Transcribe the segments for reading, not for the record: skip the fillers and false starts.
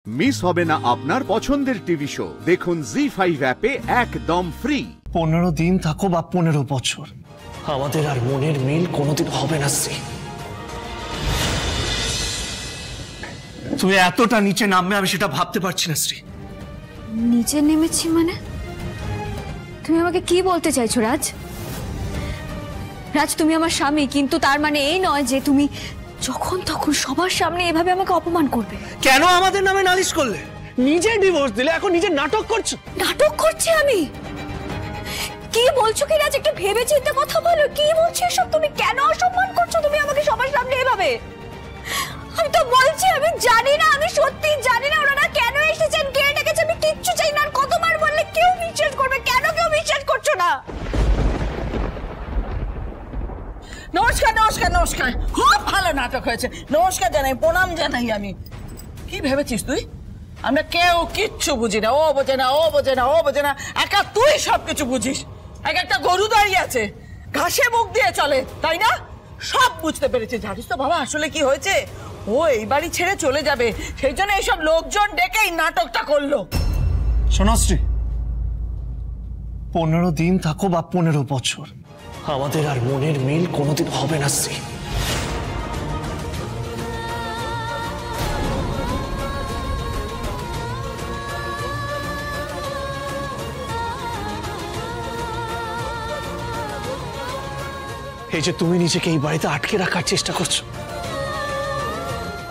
Miss হবে না আপনার পছন্দের টিভি শো। দেখুন জি5 অ্যাপে একদম ফ্রি। 15 দিন থাকো বা 15 বছর, আমাদের আর মনের মিল কোনোদিন হবে না শ্রী। তুমি এতটা নিচে নামবে আমি সেটা ভাবতে পারছি না শ্রী। নিচে নেমেছি মানে? তুমি আমাকে কি বলতে চাইছো রাজ? রাজ, তুমি আমার স্বামী, কিন্তু তার মানে এই নয় যে তুমি যখন তখন সবার সামনে এভাবে আমাকে অপমান করবে। কেন আমাদের নামে নালিশ করলে? নিজে ডিভোর্স দিলে, এখন নিজে নাটক করছো। নাটক করছি আমি? কি বলছো কি রাজ? একটু ভেবে চিন্তে কথা বলো। কি বলছো এসব? তুমি কেন অসম্মান করছো তুমি আমাকে সবার সামনে এভাবে? আমি তো বলছি আমি জানি না, আমি সত্যি জানি না ওনারা কেন এসেছেন, কে ডেকেছে, আমি কিচ্ছু চাই না। আর কতবার বললে কেউ বিশ্বাস করবে? কেন কেউ বিশ্বাস করছো না? নমস্কার নমস্কার নমস্কার, খুব ভালো নাটক হয়েছে। নমস্কার জানাই, প্রণাম জানাই। আমি কি ভেবেছিস তুই? আমরা কেউ কিচ্ছু বুঝি না, ও বোঝে না, ও বোঝে না, ও বোঝে না, একা তুই সবকিছু বুঝিস। এক একটা গরু দাঁড়িয়ে আছে, ঘাসে মুখ দিয়ে চলে, তাই না? সব বুঝতে পেরেছে। জানিস তো বাবা আসলে কি হয়েছে? ও এই বাড়ি ছেড়ে চলে যাবে, সেই জন্য এইসব লোকজন ডেকে এই নাটকটা করলো। শোনো শ্রী, 15 দিন থাকো বা 15 বছর, আমাদের আর মনের মিল কোনোদিন হবে না শ্রী। এই যে তুমি নিজেকে এই বাড়িতে আটকে রাখার চেষ্টা করছো,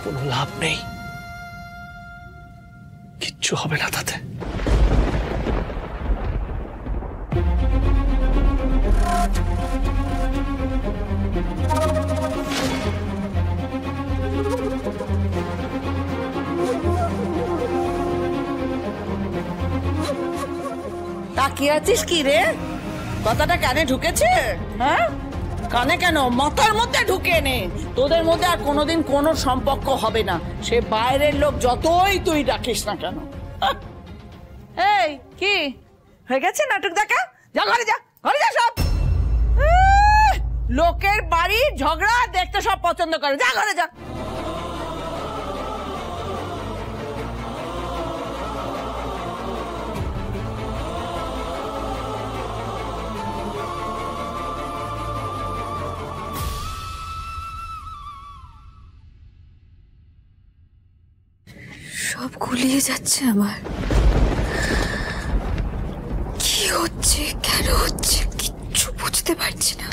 কোনো লাভ নেই, কিচ্ছু হবে না তাতে। তাকিয়ে আছিস কি রে? কথাটা কানে ঢুকেছে? হ্যাঁ, কানে কেন, মাথার মধ্যে ঢুকে নে। তোদের মধ্যে আর কোনোদিন কোনো সম্পর্ক হবে না, সে বাইরের লোক যতই তুই ডাকিস না কেন। এই কি হয়ে গেছে নাটক দেখা? যা ঘরে যা, ঘরে যা সব। লোকের বাড়ি ঝগড়া দেখতে সব পছন্দ করে, যা ঘরে যা। সব গুলিয়ে যাচ্ছে আমার। কি হচ্ছে, কেন হচ্ছে, কিচ্ছু বুঝতে পারছি না।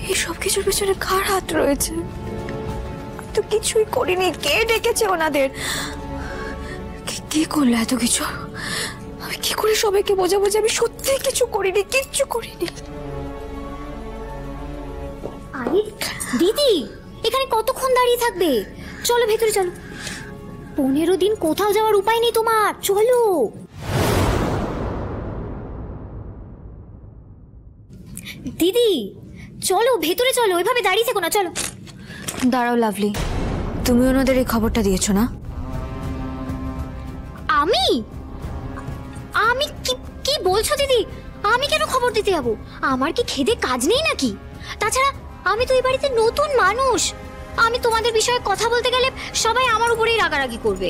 এই সব কিছুর পেছনে কার হাত রয়েছে? আমি তো কিছুই করিনি। কে ডেকেছে ওনাদের? কি করলো এত কিছু? আমি কি করে সবাইকে বোঝাবো যে আমি সত্যি কিছু করিনি, কিচ্ছু করিনি? আরে দিদি, এখানে কতক্ষণ দাঁড়িয়ে থাকবে? চলো ভেতরে চলো। 15 দিন কোথাও যাওয়ার উপায় নেই তোমার, চলো। দিদি চলো ভেতরে চলো, এভাবে দাঁড়িয়ে থেকো না, চলো। দাঁড়াও লাভলি, তুমি ওনাদের এই খবরটা দিয়েছো না? আমি আমি কি কি বলছো দিদি? আমি কেন খবর দিতে যাবো? আমার কি খেদে কাজ নেই নাকি? তাছাড়া আমি তো এই বাড়িতে নতুন মানুষ। আমি তোমাদের বিষয়ে কথা বলতে গেলে সবাই আমার উপরেই রাগারাগি করবে।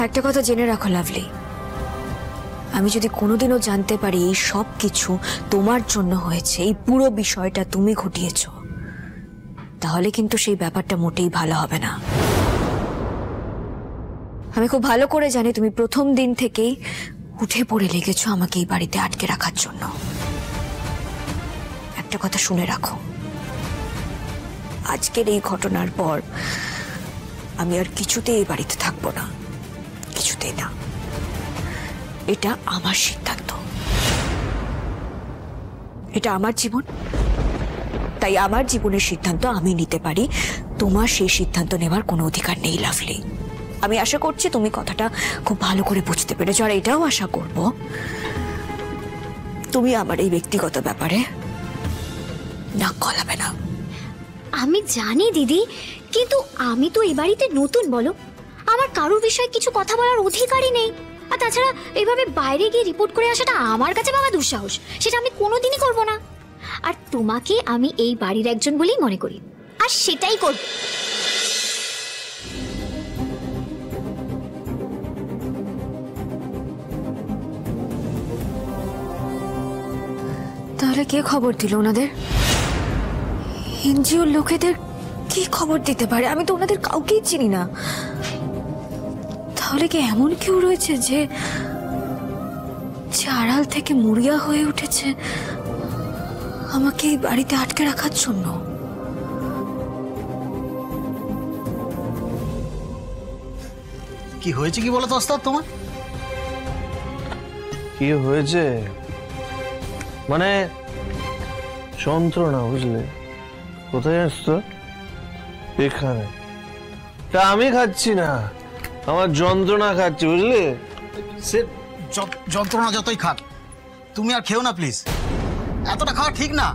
একটা কথা জেনে রাখো লাভলি, আমি যদি কোনোদিনও জানতে পারি এই সব কিছু তোমার জন্য হয়েছে, এই পুরো বিষয়টা তুমি ঘটিয়েছ, তাহলে কিন্তু সেই ব্যাপারটা মোটেই ভালো হবে না। আমি খুব ভালো করে জানি তুমি প্রথম দিন থেকেই উঠে পড়ে লেগেছো আমাকে এই বাড়িতে আটকে রাখার জন্য। একটা কথা শুনে রাখো, আজকের এই ঘটনার পর আমি আর কিছুতেই এই বাড়িতে থাকবো না, কিছুতেই না। এটা আমার সিদ্ধান্ত, এটা আমার জীবন, তাই আমার জীবনের সিদ্ধান্ত আমি নিতে পারি। তোমার সেই সিদ্ধান্ত নেবার কোনো অধিকার নেই লাভলি। আমি আশা করছি তুমি কথাটা খুব ভালো করে বুঝতে পেরেছো, আর এটাও আশা করব তুমি আমার এই ব্যক্তিগত ব্যাপারে নাক গলাবে না। আমি জানি দিদি, কিন্তু আমি তো এই বাড়িতে নতুন, বলো। আমার কারোর বিষয়ে কিছু কথা বলার অধিকারই নেই। আর তাছাড়া এইভাবে বাইরে গিয়ে রিপোর্ট করে আসাটা আমার কাছে বাবা দুঃসাহস। সেটা আমি কোনোদিনই করব না। আর তোমাকে আমি এই বাড়ির একজন বলেই মনে করি, আর সেটাই করব। তাহলে কে খবর দিল ওনাদের? এনজিওর লোকেদের কি খবর দিতে পারে? আমি তো ওনাদের কাউকেই চিনি না। তাহলে কি এমন কেউ রয়েছে যে আড়াল থেকে মরিয়া হয়ে উঠেছে আমাকে এই বাড়িতে আটকে রাখার জন্য? কি হয়েছে কি বলো তো ওস্তাদ তোমার? কি হয়েছে মানে যন্ত্রণা, বুঝলে? কোথায় আসতো? এখানে। তা আমি খাচ্ছি না, আমার যন্ত্রণা খাচ্ছি, বুঝলে? সে যন্ত্রণা যতই খাক, তুমি আর খেও না প্লিজ। এতটা খাওয়া ঠিক না।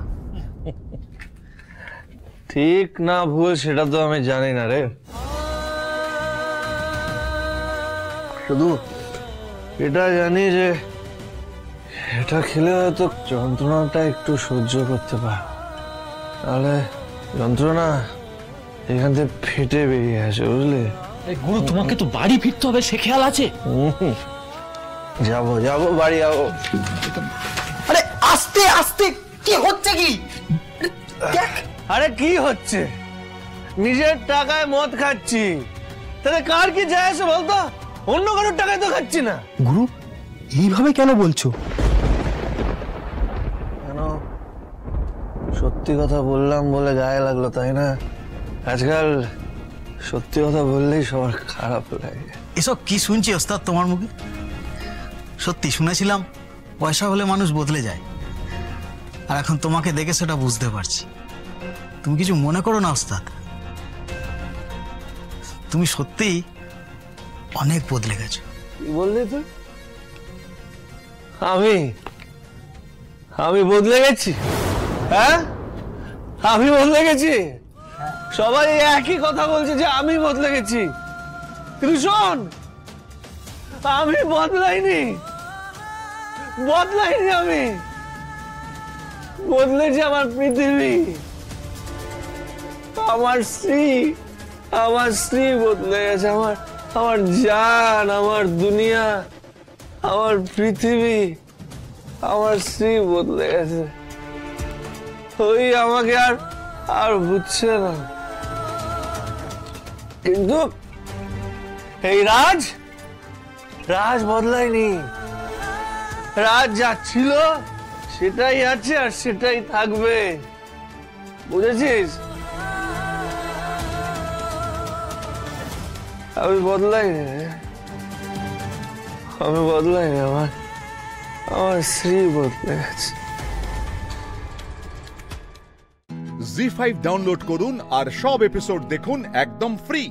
ঠিক না ভুল সেটা তো আমি জানি না রে, শুধু এটা জানি যে এটা খেলে হয়তো যন্ত্রণাটা একটু সহ্য করতে পার, তাহলে যন্ত্রণা এখান থেকে ফেটে বেরিয়ে আসে, বুঝলে? গুরু, তোমাকে তো বাড়ি ফিরতে হবে, সে খেয়াল আছে? যাবো যাবো, বাড়ি যাবো। আরে আস্তে আস্তে, কি হচ্ছে কি? আরে কি হচ্ছে? নিজের টাকায় মদ খাচ্ছি, তাহলে কার কি যায় আসে বলতো? অন্য কারোর টাকায় তো খাচ্ছি না। গুরু, এইভাবে কেন বলছো? কেন? সত্যি কথা বললাম বলে গায়ে লাগলো, তাই না? আজকাল সত্যি কথা বললেই সবার খারাপ লাগে। এসব কি শুনছি ওস্তাদ তোমার মুখে? সত্যি শুনেছিলাম পয়সা হলে মানুষ বদলে যায়, আর এখন তোমাকে দেখে সেটা বুঝতে পারছি। তুমি কিছু মনে করো না ওস্তাদ, তুমি সত্যিই অনেক বদলে গেছো। কি বললি তুই? আমি বদলে গেছি? হ্যাঁ, আমি বদলে গেছি? সবাই একই কথা বলছে যে আমি বদলে গেছি, কিন্তু শোন, আমি বদলাইনি। আমি বদলেছি আমার পৃথিবী, আমার স্ত্রী বদলে গেছে, আমার জান, আমার দুনিয়া, আমার পৃথিবী, আমার স্ত্রী বদলে গেছে। ওই আমাকে আর বুঝছে না, কিন্তু এই রাজ বদলায়নি। রাজ যা ছিল সেটাই আছে আর সেটাই থাকবে, বুঝেছিস? আমি বদলাইনি, আমার স্ত্রী বদলে গেছে। জি5 ডাউনলোড করুন আর সব এপিসোড দেখুন একদম ফ্রি।